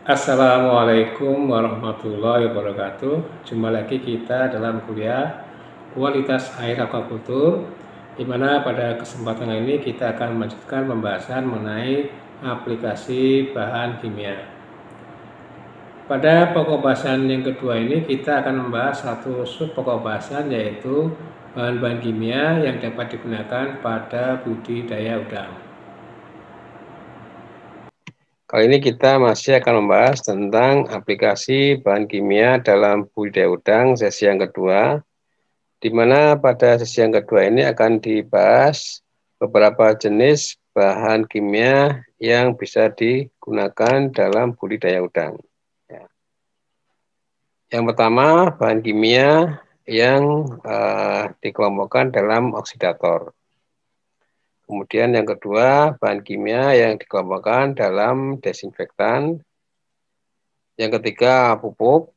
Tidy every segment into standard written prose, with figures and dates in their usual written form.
Assalamualaikum warahmatullahi wabarakatuh. Jumpa lagi kita dalam kuliah kualitas air aquaculture, di mana pada kesempatan ini kita akan melanjutkan pembahasan mengenai aplikasi bahan kimia. Pada pokok bahasan yang kedua ini kita akan membahas satu sub pokok bahasan, yaitu bahan-bahan kimia yang dapat digunakan pada budidaya udang. Kali ini kita masih akan membahas tentang aplikasi bahan kimia dalam budidaya udang sesi yang kedua, di mana pada sesi yang kedua ini akan dibahas beberapa jenis bahan kimia yang bisa digunakan dalam budidaya udang. Yang pertama, bahan kimia yang dikelompokkan dalam oksidator. Kemudian yang kedua, bahan kimia yang dikelompokkan dalam desinfektan. Yang ketiga, pupuk.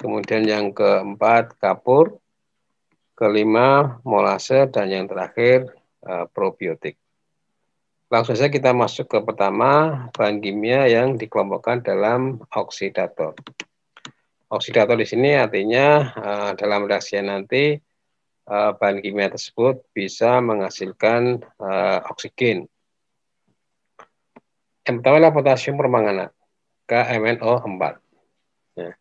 Kemudian yang keempat, kapur. Kelima, molase. Dan yang terakhir, probiotik. Langsung saja kita masuk ke pertama, bahan kimia yang dikelompokkan dalam oksidator. Oksidator di sini artinya dalam reaksi nanti bahan kimia tersebut bisa menghasilkan oksigen. Yang pertama adalah potasium permanganat, KMNO4. Nah,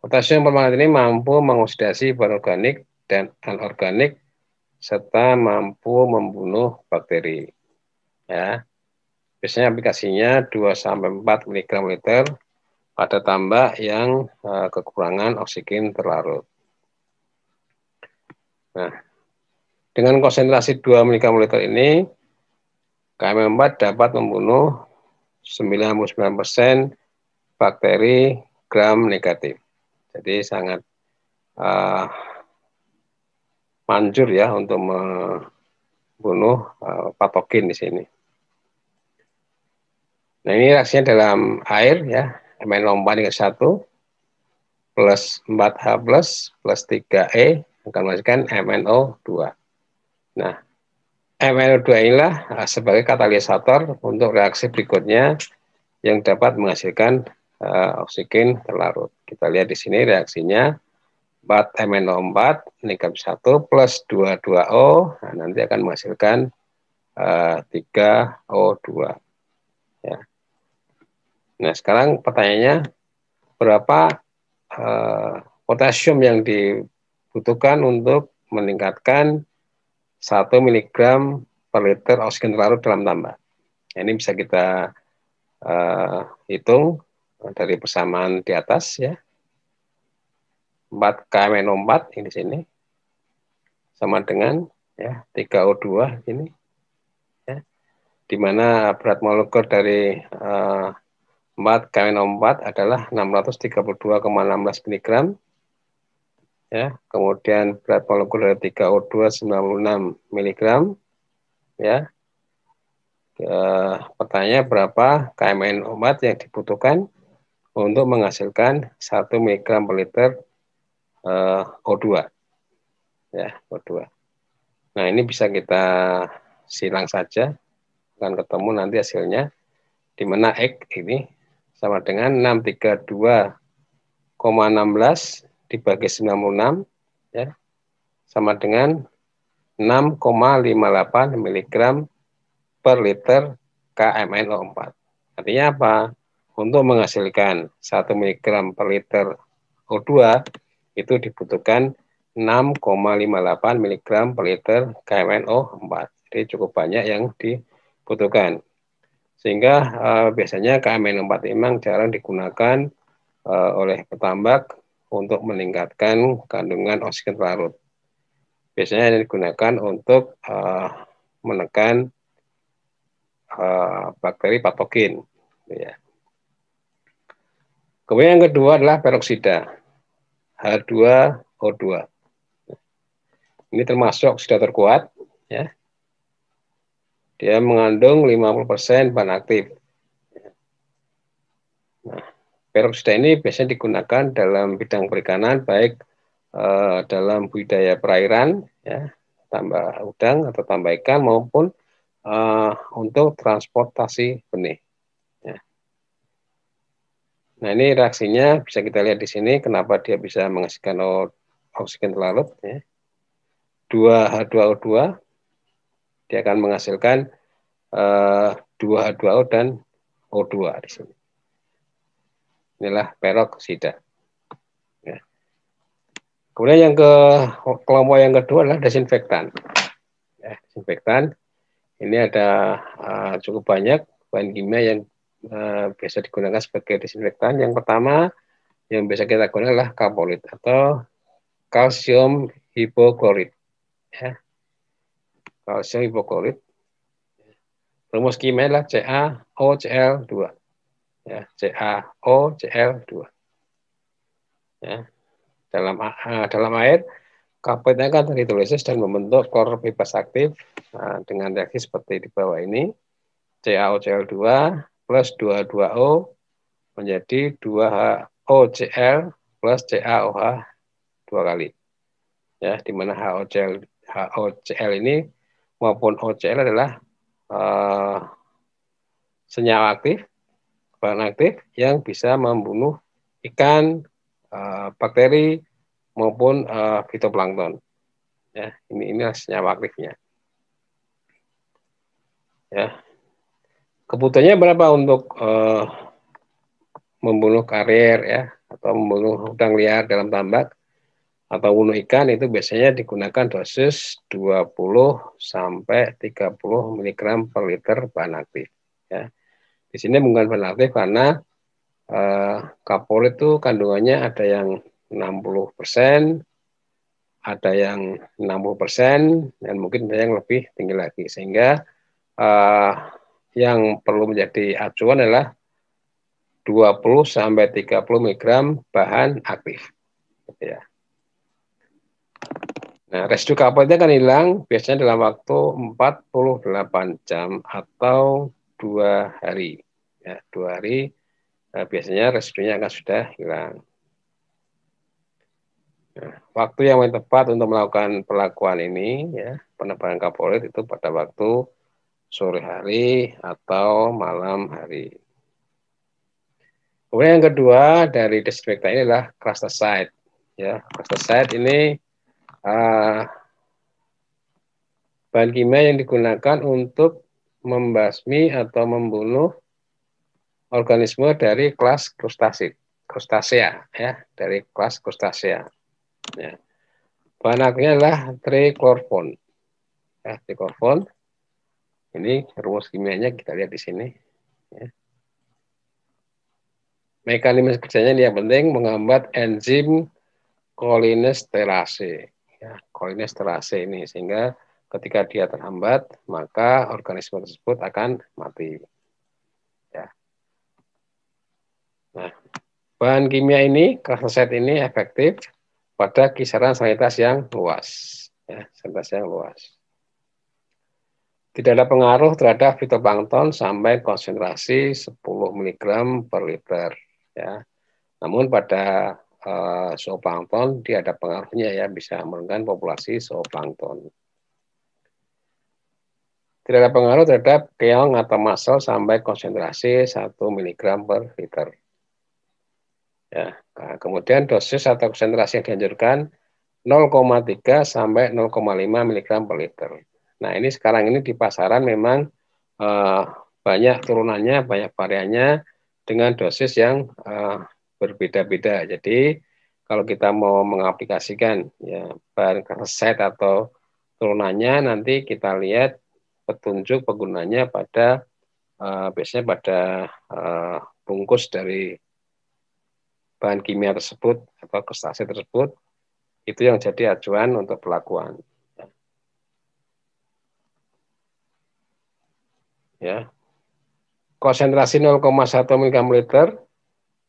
potasium permanganat ini mampu mengoksidasi bahan organik dan anorganik serta mampu membunuh bakteri. Ya. Biasanya aplikasinya 2-4 mg liter pada tambak yang kekurangan oksigen terlarut. Nah, dengan konsentrasi 2 mg liter ini, KM4 dapat membunuh 99% bakteri gram negatif. Jadi sangat manjur ya untuk membunuh patogen di sini. Nah, ini reaksinya dalam air ya, MnO4 plus 4H plus 3E akan menghasilkan MnO2. Nah, MnO2 inilah sebagai katalisator untuk reaksi berikutnya yang dapat menghasilkan oksigen terlarut. Kita lihat di sini reaksinya 4 MnO4 negatif 1 plus 22O, nah, nanti akan menghasilkan 3O2. Ya. Nah, sekarang pertanyaannya, berapa potasium yang dibutuhkan untuk meningkatkan 1 mg per liter oksigen terlarut dalam tambak? Nah, ini bisa kita hitung dari persamaan di atas ya. 4 KMNO4 ini di sini sama dengan ya 3O2 ini. Ya. Di mana berat molekul dari 4 KMNO4 adalah 632,16 mg. Ya, kemudian berat molekul dari 3O2 96 mg. Ya. Pertanyaannya berapa KMNO4 yang dibutuhkan untuk menghasilkan 1 mg per liter O2. Ya, O2. Nah, ini bisa kita silang saja, akan ketemu nanti hasilnya, di mana X ini sama dengan 632,16 dibagi 96, ya, sama dengan 6,58 mg per liter KMNO4. Artinya apa? Untuk menghasilkan 1 mg per liter O2 itu dibutuhkan 6,58 mg per liter KMNO4. Jadi cukup banyak yang dibutuhkan. Sehingga biasanya KMNO4 memang jarang digunakan oleh petambak untuk meningkatkan kandungan oksigen larut. Biasanya yang digunakan untuk menekan bakteri patogen. Ya. Kemudian yang kedua adalah peroksida, H2O2. Ini termasuk oksidator kuat, ya. Dia mengandung 50% bahan aktif. Nah, peroksida ini biasanya digunakan dalam bidang perikanan, baik dalam budidaya perairan, ya, tambak udang atau tambak ikan, maupun untuk transportasi benih. Ya. Nah, ini reaksinya bisa kita lihat di sini kenapa dia bisa menghasilkan oksigen terlarut ya. 2H2O2 dia akan menghasilkan 2H2O dan O2 di sini. Inilah peroksida. Ya. Kemudian kelompok yang kedua adalah desinfektan. Ya, desinfektan ini ada cukup banyak bahan kimia yang biasa digunakan sebagai desinfektan. Yang pertama yang biasa kita gunakan adalah kapolit atau kalsium hipoklorit. Ya. Kalsium hipoklorit. Rumus kimia adalah CaOCl2. Ya, CaOCl2. Ya. Dalam air, kaporitnya kan terhidrolisis dan membentuk klor bebas aktif dengan reaksi seperti di bawah ini. CaOCl2 plus 2H2O menjadi 2HOCl plus CaOH 2 kali. Ya, di mana HOCl ini maupun OCl adalah senyawa aktif, bahan aktif yang bisa membunuh ikan, bakteri maupun fitoplankton. Ya, inilah senyawa aktifnya. Ya, kebutuhannya berapa untuk membunuh karier ya atau membunuh udang liar dalam tambak atau bunuh ikan itu biasanya digunakan dosis 20 sampai 30 mg per liter bahan aktif. Ya. Di sini menggunakan bahan aktif karena kapolit itu kandungannya ada yang 60%, ada yang 60%, dan mungkin ada yang lebih tinggi lagi. Sehingga yang perlu menjadi acuan adalah 20 sampai 30 mg bahan aktif. Ya. Nah, residu kapolnya akan hilang biasanya dalam waktu 48 jam atau 2 hari. Ya, 2 hari biasanya residunya akan sudah hilang. Nah, waktu yang paling tepat untuk melakukan perlakuan ini, ya, penebangan kapolit itu pada waktu sore hari atau malam hari. Kemudian yang kedua dari desinfektan ini adalah krustaside. Ya, krustaside ini bahan kimia yang digunakan untuk membasmi atau membunuh organisme dari kelas krustasea, ya, dari kelas krustasea. Ya. Bahan aktifnya adalah triklorfon. Ya, triklorfon. Ini rumus kimianya kita lihat di sini. Ya. Mekanisme kerjanya yang penting menghambat enzim kolinesterase. Ya, kolinesterase ini sehingga ketika dia terhambat maka organisme tersebut akan mati. Ya. Nah, bahan kimia ini, krustaside ini efektif pada kisaran salinitas yang luas. Ya, salinitas yang luas. Tidak ada pengaruh terhadap fitoplankton sampai konsentrasi 10 mg per liter. Ya. Namun pada zooplankton dia ada pengaruhnya ya, bisa menurunkan populasi zooplankton. Tidak ada pengaruh terhadap keong atau mussel sampai konsentrasi 1 mg per liter. Ya. Nah, kemudian dosis atau konsentrasi yang dianjurkan 0,3 sampai 0,5 mg per liter. Nah, ini sekarang ini di pasaran memang banyak turunannya, banyak variannya dengan dosis yang berbeda-beda. Jadi, kalau kita mau mengaplikasikan ya bahan resep atau turunannya, nanti kita lihat petunjuk penggunanya pada biasanya pada bungkus dari bahan kimia tersebut atau krustase tersebut, itu yang jadi acuan untuk pelakuan. Ya, konsentrasi 0,1 mg liter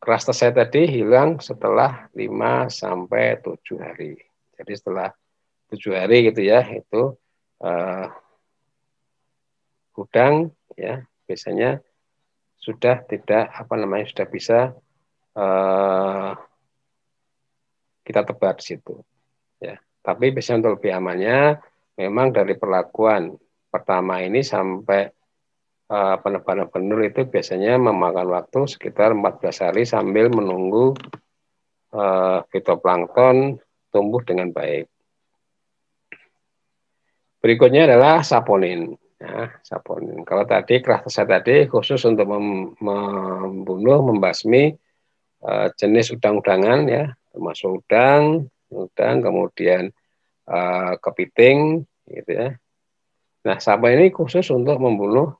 krustaside tadi hilang setelah 5 sampai 7 hari. Jadi setelah 7 hari gitu ya, itu udang ya biasanya sudah tidak sudah bisa kita tebar di situ. Ya, tapi biasanya untuk lebih amannya, memang dari perlakuan pertama ini sampai penebalan benur itu biasanya memakan waktu sekitar 14 hari sambil menunggu fitoplankton tumbuh dengan baik. Berikutnya adalah saponin. Ya, saponin. Kalau tadi Kraftsat tadi khusus untuk membunuh, membasmi jenis udang-udangan ya, termasuk udang, kemudian kepiting, gitu ya. Nah, saponin ini khusus untuk membunuh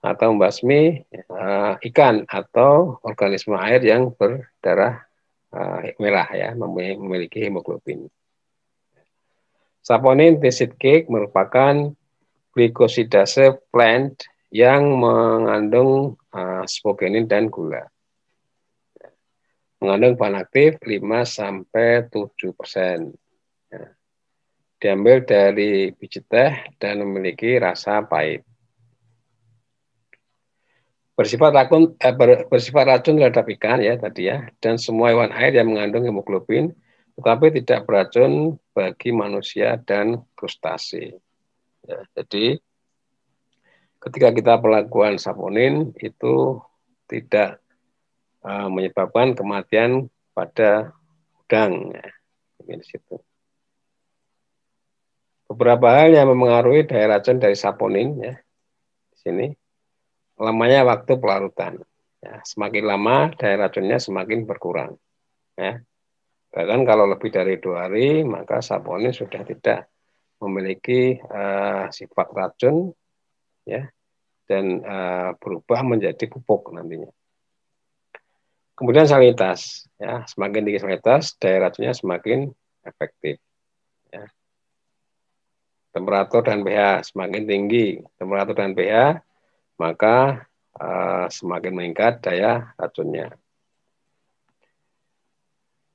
atau membasmi ikan atau organisme air yang berdarah merah ya, memiliki hemoglobin. Saponin acid cake merupakan glikosidase plant yang mengandung spogenin dan gula. Mengandung bahan aktif 5-7%. Ya. Diambil dari biji teh dan memiliki rasa pahit. Bersifat racun terhadap ikan ya tadi ya, dan semua hewan air yang mengandung hemoglobin, tetapi tidak beracun bagi manusia dan krustase. Ya, jadi ketika kita melakukan saponin itu tidak menyebabkan kematian pada udang. Ya, di situ. Beberapa hal yang memengaruhi daya racun dari saponin ya, di sini lamanya waktu pelarutan. Ya, semakin lama daya racunnya semakin berkurang. Ya. Bahkan kalau lebih dari 2 hari maka saponin sudah tidak memiliki sifat racun ya, dan berubah menjadi pupuk nantinya. Kemudian salinitas, ya, semakin tinggi salinitas, daya racunnya semakin efektif. Ya. Temperatur dan pH semakin tinggi, temperatur dan pH maka semakin meningkat daya racunnya.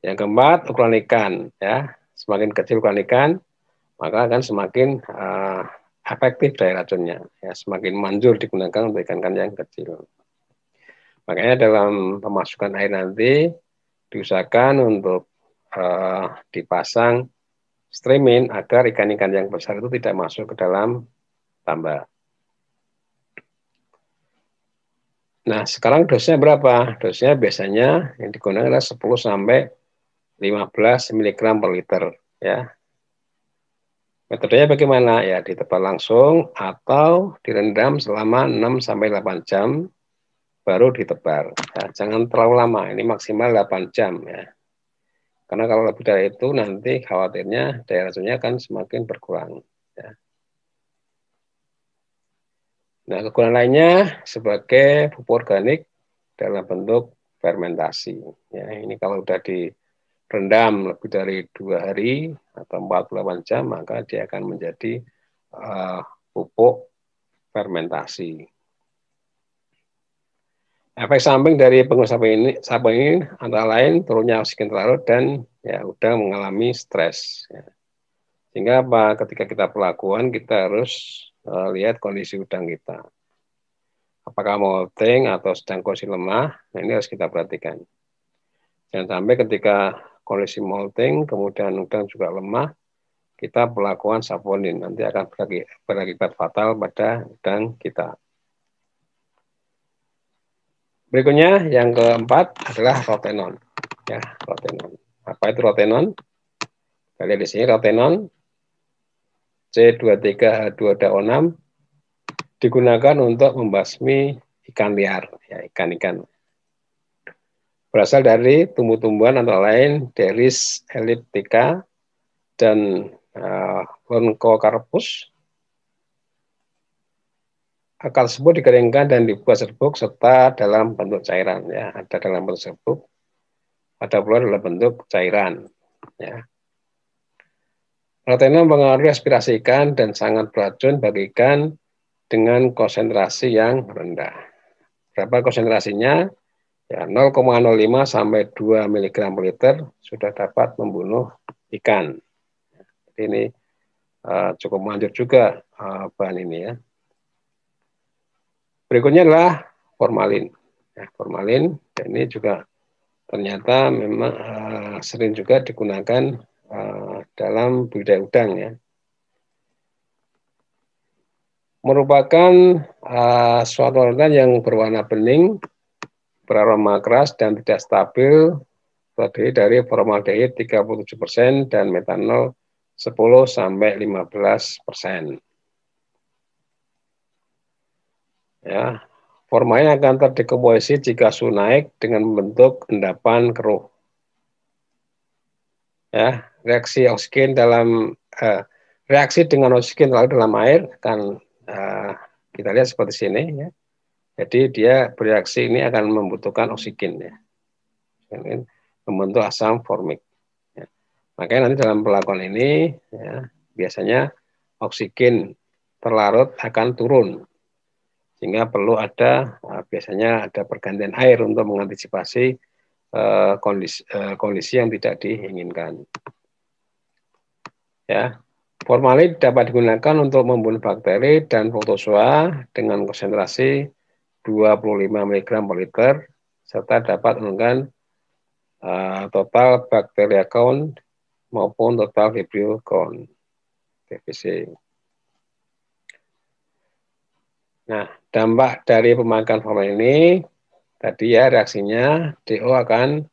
Yang keempat, ukuran ikan, ya, semakin kecil ukuran ikan, maka akan semakin efektif daya racunnya, ya, semakin manjur digunakan untuk ikan-ikan yang kecil. Makanya dalam pemasukan air nanti diusahakan untuk dipasang streaming agar ikan-ikan yang besar itu tidak masuk ke dalam tambak. Nah, sekarang dosnya berapa? Dosnya biasanya yang digunakan adalah 10-15 mg per liter. Ya. Metodenya bagaimana? Ya, ditebar langsung atau direndam selama 6-8 jam baru ditebar. Ya, jangan terlalu lama, ini maksimal 8 jam. Ya. Karena kalau lebih dari itu nanti khawatirnya daya racunnya akan semakin berkurang. Ya. Nah, kegunaan lainnya sebagai pupuk organik dalam bentuk fermentasi. Ya, ini kalau sudah direndam lebih dari 2 hari atau 48 jam, maka dia akan menjadi pupuk fermentasi. Efek samping dari penggunaan sabun ini antara lain turunnya oksigen larut dan ya udang mengalami stres. Ya. Sehingga ketika kita pelakuan kita harus lihat kondisi udang kita. Apakah molting atau sedang kondisi lemah, nah ini harus kita perhatikan. Jangan sampai ketika kondisi molting, kemudian udang juga lemah, kita pelakuan saponin, nanti akan berakibat fatal pada udang kita. Berikutnya, yang keempat adalah rotenon. Ya, rotenon. Apa itu rotenon? Kita lihat di sini, rotenon C23H2DO6 digunakan untuk membasmi ikan liar, ya, ikan-ikan. Berasal dari tumbuh-tumbuhan antara lain Delis elliptica dan Oncocarpus. Akar tersebut dikeringkan dan dibuat serbuk serta dalam bentuk cairan. Ya, ada dalam bentuk serbuk, ada pula dalam bentuk cairan. Ya. Rotenon mempengaruhi aspirasi ikan dan sangat beracun bagi ikan dengan konsentrasi yang rendah. Berapa konsentrasinya? Ya, 0,05 sampai 2 mg per liter sudah dapat membunuh ikan. Jadi ini cukup manjur juga bahan ini ya. Berikutnya adalah formalin. Ya, formalin ini juga ternyata memang sering juga digunakan dalam budidaya udang ya. merupakan suatu aldehidan yang berwarna bening, beraroma keras dan tidak stabil, terdiri dari formaldehid 37% dan metanol 10-15%. Ya, formalin akan terdekomposisi jika suhu naik dengan membentuk endapan keruh. Ya, reaksi dengan oksigen terlalu dalam air akan kita lihat seperti sini ya. Jadi dia bereaksi ini akan membutuhkan oksigen ya. Membentuk asam formik. Ya. Makanya nanti dalam perlakuan ini ya, biasanya oksigen terlarut akan turun. Sehingga perlu biasanya ada pergantian air untuk mengantisipasi kondisi yang tidak diinginkan. Ya, formalin dapat digunakan untuk membunuh bakteri dan protozoa dengan konsentrasi 25 mg per liter serta dapat menurunkan total bacteria count maupun total vibrio count (TVC). Nah, dampak dari pemakaian formalin ini tadi ya reaksinya DO akan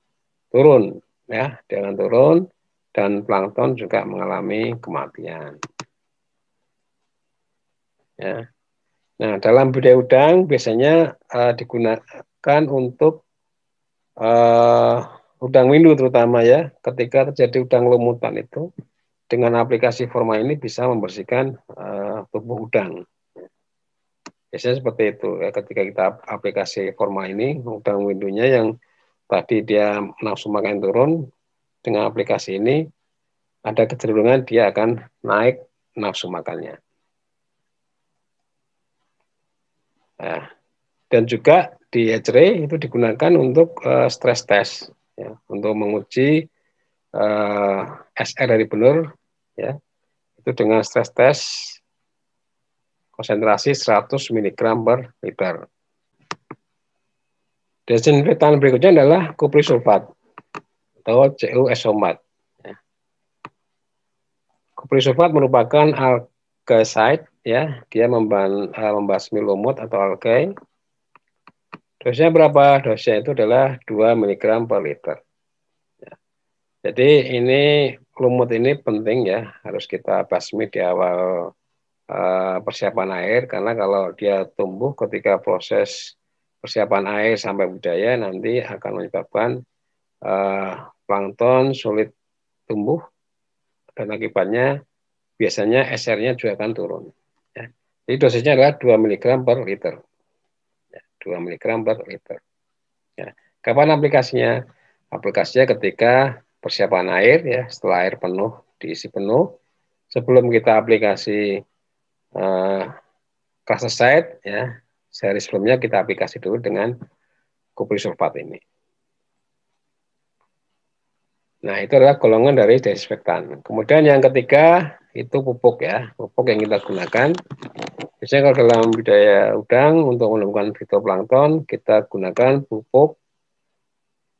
turun ya, dengan turun dan plankton juga mengalami kematian. Ya. Nah, dalam budidaya udang biasanya digunakan untuk udang windu terutama ya, ketika terjadi udang lumutan itu dengan aplikasi formalin ini bisa membersihkan tubuh udang. Biasanya seperti itu ya, ketika kita aplikasi formalin ini udang windunya yang tadi dia nafsu makan turun, dengan aplikasi ini ada kecenderungan dia akan naik nafsu makannya. Nah, dan juga di hatchery itu digunakan untuk stress test, ya, untuk menguji SR dari benur, ya, itu dengan stress test konsentrasi 100 mg per liter. Desinfektan berikutnya adalah kuprisulfat atau CuSO4. Ya. Kuprisulfat merupakan algaecide, ya, dia membasmi lumut atau algae. Dosisnya berapa? Dosisnya itu adalah 2 mg per liter. Ya. Jadi ini lumut ini penting ya, harus kita basmi di awal persiapan air, karena kalau dia tumbuh ketika proses persiapan air sampai budidaya nanti akan menyebabkan plankton sulit tumbuh dan akibatnya biasanya SR-nya juga akan turun. Ya. Jadi dosisnya adalah 2 mg per liter. Ya, 2 mg per liter. Ya. Kapan aplikasinya? Aplikasinya ketika persiapan air ya, setelah air penuh, diisi penuh, sebelum kita aplikasi Krasaside ya, sehari sebelumnya kita aplikasi dulu dengan kuprisulfat ini. Nah, itu adalah golongan dari desinfektan. Kemudian yang ketiga itu pupuk ya, pupuk yang kita gunakan. Biasanya kalau dalam budidaya udang untuk menemukan fitoplankton kita gunakan pupuk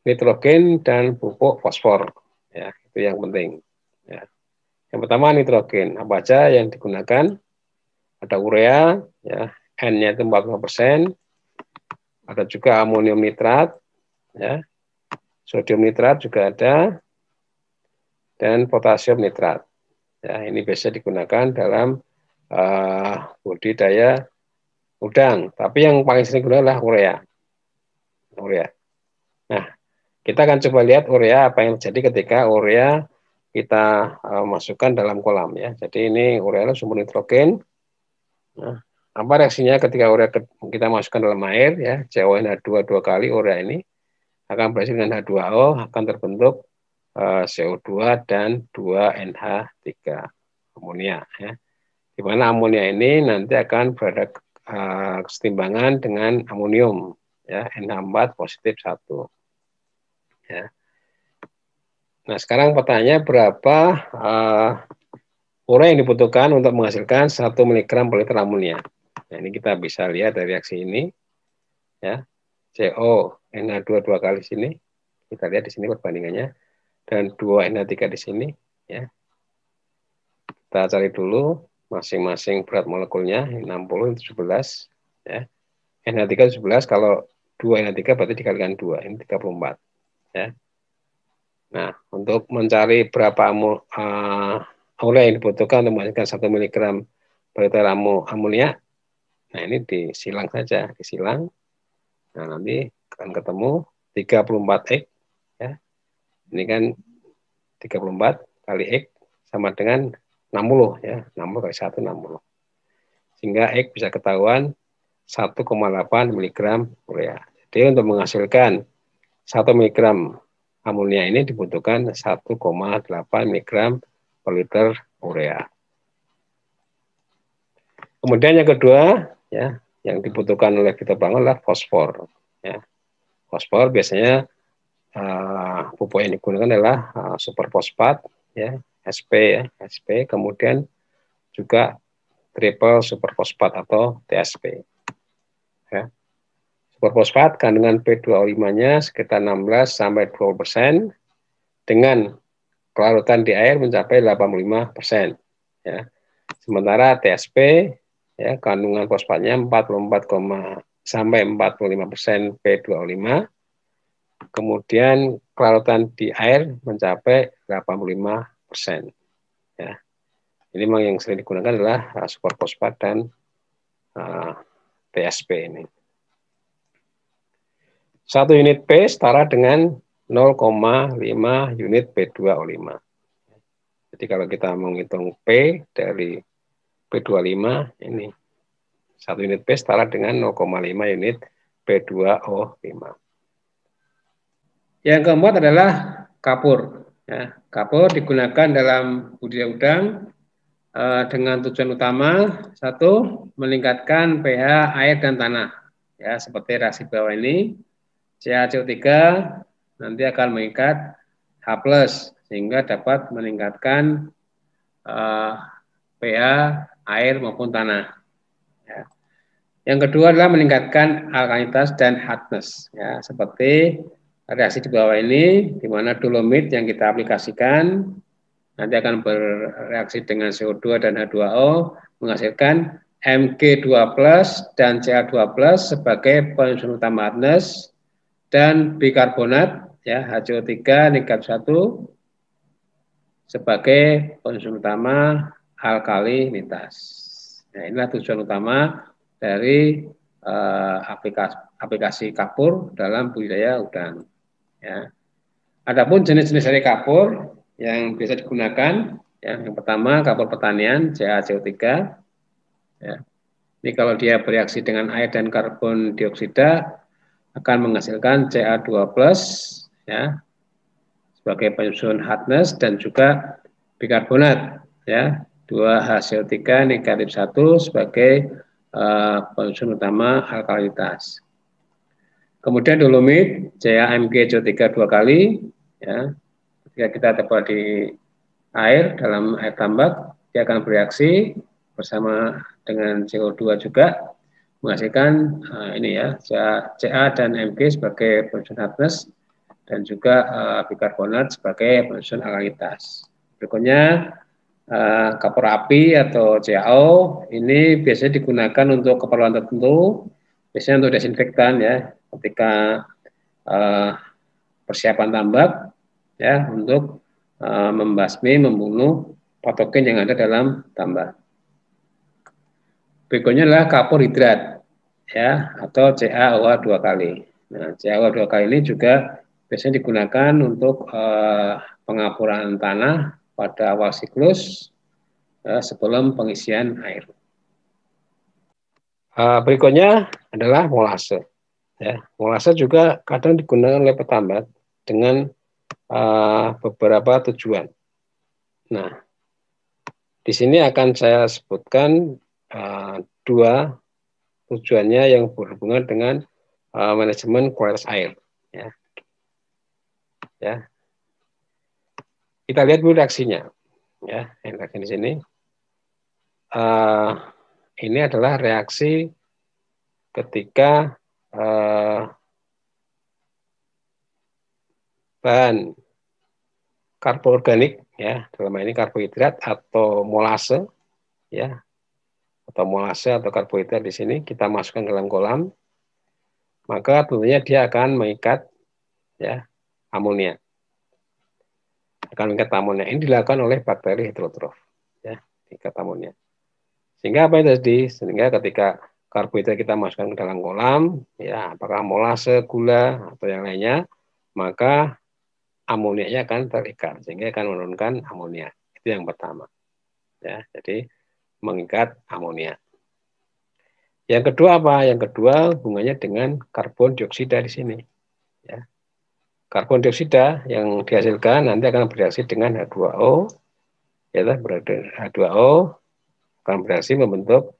nitrogen dan pupuk fosfor. Ya, itu yang penting. Ya. Yang pertama nitrogen. Apa aja yang digunakan? Ada urea, ya, N-nya itu 40%. Ada juga amonium nitrat, ya, sodium nitrat juga ada, dan potasium nitrat. Ya, ini biasa digunakan dalam budidaya udang. Tapi yang paling sering digunakan adalah urea. Urea. Nah, kita akan coba lihat urea apa yang terjadi ketika urea kita masukkan dalam kolam ya. Jadi ini urea sumber nitrogen. Nah, apa reaksinya ketika urea kita masukkan dalam air ya, CONH2 dua kali urea ini akan bereaksi dengan H2O, akan terbentuk CO2 dan 2NH3 amonia ya. Di mana amonia ini nanti akan berada kesetimbangan dengan amonium ya, NH4 positif 1 ya. Nah, sekarang pertanyaannya berapa urea yang dibutuhkan untuk menghasilkan 1 mg per liter amonia. Nah, ini kita bisa lihat dari reaksi ini ya. CO NH2 dua kali sini. Kita lihat di sini perbandingannya dan 2NH3 di sini ya. Kita cari dulu masing-masing berat molekulnya 60 17 ya. NH3 17, kalau 2 NH3 berarti dikalikan 2, ini 34 ya. Nah, untuk mencari berapa amonia yang dibutuhkan untuk menghasilkan 1 mg per liter amonia, nah ini disilang saja, disilang. Nah, nanti akan ketemu 34X ya. Ini kan 34 kali X sama dengan 60 ya, 60 kali 1 60. Sehingga X bisa ketahuan 1,8 mg urea. Jadi untuk menghasilkan 1 mg amonia ini dibutuhkan 1,8 mg per liter urea. Kemudian yang kedua ya, yang dibutuhkan oleh fitoplankton adalah fosfor ya. Fosfor biasanya pupuk yang digunakan adalah superfosfat ya, SP ya, SP, kemudian juga triple superfosfat atau TSP ya. Superfosfat kandungan P2O5-nya sekitar 16 sampai 20% dengan kelarutan di air mencapai 85% ya. Sementara TSP ya, kandungan fosfatnya 44, sampai 45% P2O5, kemudian kelarutan di air mencapai 85% ya. Ini memang yang sering digunakan adalah superfosfat dan TSP ini. 1 unit P setara dengan 0,5 unit P2O5. Jadi kalau kita menghitung P dari P25 ini 1 unit P setara dengan 0,5 unit P2O5. Yang keempat adalah kapur. Ya, kapur digunakan dalam budidaya udang dengan tujuan utama satu, meningkatkan pH air dan tanah. Ya, seperti reaksi bawah ini, CaCO3 nanti akan mengikat H+ sehingga dapat meningkatkan pH air maupun tanah. Ya. Yang kedua adalah meningkatkan alkalinitas dan hardness. Ya, seperti reaksi di bawah ini, di mana dolomit yang kita aplikasikan nanti akan bereaksi dengan CO2 dan H2O menghasilkan Mg2+ dan Ca2+ sebagai penyusun utama hardness dan bikarbonat ya HCO3 negatif 1 sebagai penyusun utama alkalinitas. Nah, inilah tujuan utama dari aplikasi kapur dalam budidaya udang. Ya. Adapun jenis-jenis dari kapur yang bisa digunakan, ya, yang pertama kapur pertanian CaCO3. Ya. Ini kalau dia bereaksi dengan air dan karbon dioksida akan menghasilkan Ca2+, ya, sebagai penyusun hardness dan juga bikarbonat ya 2HCO3 negatif 1 sebagai penyusun utama alkalinitas. Kemudian dolomit CaMgCO3 2 kali ya. Ketika kita taruh di air dalam air tambak dia akan bereaksi bersama dengan CO2 juga menghasilkan ini ya Ca dan Mg sebagai penyusun hardness dan juga bikarbonat sebagai penyusun alkalinitas. Berikutnya kapur api atau CaO ini biasanya digunakan untuk keperluan tertentu, biasanya untuk desinfektan ya, ketika persiapan tambak ya untuk membasmi, membunuh patogen yang ada dalam tambak. Berikutnya adalah kapur hidrat ya atau CaOH 2 kali. Nah, CaOH 2 kali ini juga biasanya digunakan untuk pengapuran tanah pada awal siklus sebelum pengisian air. Berikutnya adalah molase. Ya, molase juga kadang digunakan oleh petambak dengan beberapa tujuan. Nah, di sini akan saya sebutkan dua tujuannya yang berhubungan dengan manajemen kualitas air. Ya. Ya. Kita lihat dulu reaksinya. Ya, yang reaksi di sini. Ini adalah reaksi ketika bahan karboorganik ya, dalam hal ini karbohidrat atau molase ya, atau molase atau karbohidrat di sini kita masukkan ke dalam kolam, maka tentunya dia akan mengikat ya amonia. Akan mengikat amonia. Ini dilakukan oleh bakteri heterotrof, ya, mengikat amonia. Sehingga apa yang terjadi? Sehingga ketika karbohidrat kita masukkan ke dalam kolam, ya, apakah molase, gula atau yang lainnya, maka amoniaknya akan terikat, sehingga akan menurunkan amonia. Itu yang pertama. Ya, jadi mengikat amonia. Yang kedua apa? Yang kedua hubungannya dengan karbon dioksida di sini. Ya. Karbon dioksida yang dihasilkan nanti akan bereaksi dengan H2O, ya, H2O akan bereaksi membentuk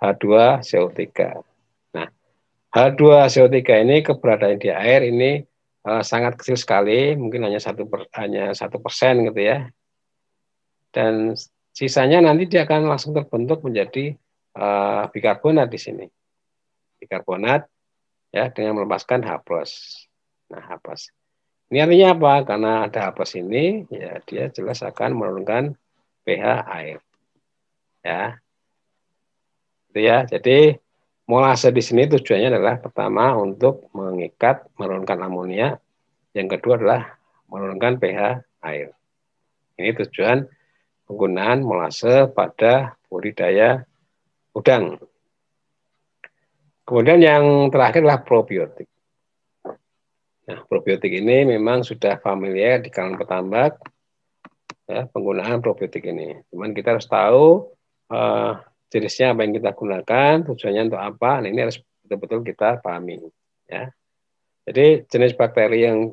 H2CO3. Nah, H2CO3 ini keberadaan di air ini sangat kecil sekali, mungkin hanya 1% gitu ya. Dan sisanya nanti dia akan langsung terbentuk menjadi bikarbonat di sini. Bikarbonat ya dengan melepaskan H+. Nah, H+. Ini artinya apa? Karena ada H+ ini, ya dia jelas akan menurunkan pH air. Ya. Itu ya. Jadi molase di sini tujuannya adalah pertama untuk mengikat, menurunkan amonia. Yang kedua adalah menurunkan pH air. Ini tujuan penggunaan molase pada budidaya udang. Kemudian yang terakhir adalah probiotik. Nah, probiotik ini memang sudah familiar di kalangan petambak, ya, penggunaan probiotik ini. Cuman kita harus tahu jenisnya apa yang kita gunakan, tujuannya untuk apa. Nah, ini harus betul-betul kita pahami. Ya. Jadi jenis bakteri yang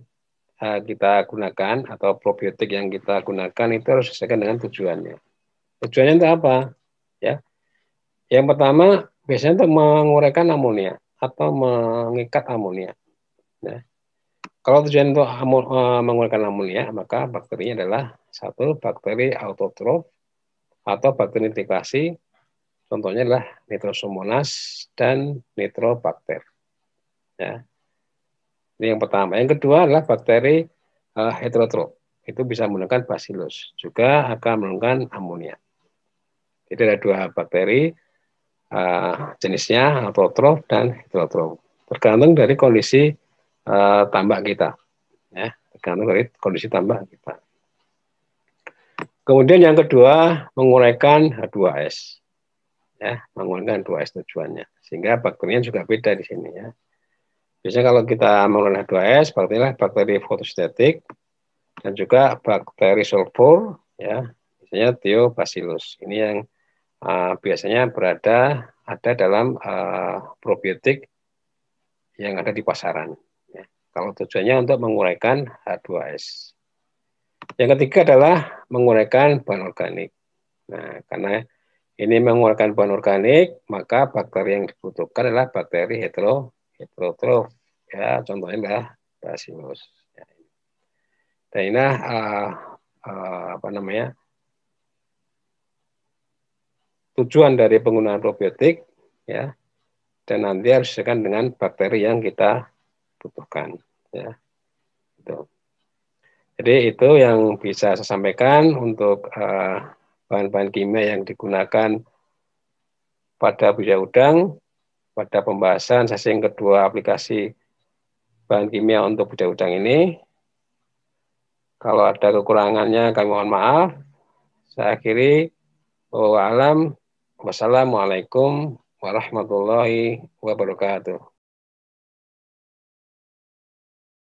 kita gunakan atau probiotik yang kita gunakan itu harus sesuaikan dengan tujuannya. Tujuannya untuk apa? Ya. Yang pertama biasanya untuk menguraikan amonia atau mengikat amonia. Ya. Kalau tujuan untuk menguraikan amonia, maka bakterinya adalah satu bakteri autotrof atau bakteri nitrikasi. Contohnya adalah Nitrosomonas dan Nitrobakter. Ya. Ini yang pertama. Yang kedua adalah bakteri heterotrof. Itu bisa menggunakan Bacillus. Juga akan menggunakan amonia. Jadi ada dua bakteri jenisnya autotrof dan heterotrof. Tergantung dari kondisi tambak kita. Ya, tergantung dari kondisi tambak kita. Kemudian yang kedua, menguraikan H2S. Ya, menguraikan H2S tujuannya. Sehingga bakterinya juga beda di sini ya. Biasanya kalau kita menggunakan H2S, bakteri fotosintetik dan juga bakteri sulfur, ya, biasanya Thiobacillus. Ini yang biasanya ada dalam probiotik yang ada di pasaran. Ya. Kalau tujuannya untuk menguraikan H2S. Yang ketiga adalah menguraikan bahan organik. Nah, karena ini menguraikan bahan organik, maka bakteri yang dibutuhkan adalah bakteri heterotrof. Ya, contohnya adalah Bacillus. Ya. Dan ini apa namanya? Tujuan dari penggunaan probiotik, ya. Dan nanti harus disesuaikan dengan bakteri yang kita butuhkan, ya. Itu. Jadi itu yang bisa saya sampaikan untuk bahan-bahan kimia yang digunakan pada budidaya udang, pada pembahasan sesi yang kedua aplikasi bahan kimia untuk budidaya udang ini. Kalau ada kekurangannya kami mohon maaf. Saya akhiri. Wassalamualaikum warahmatullahi wabarakatuh.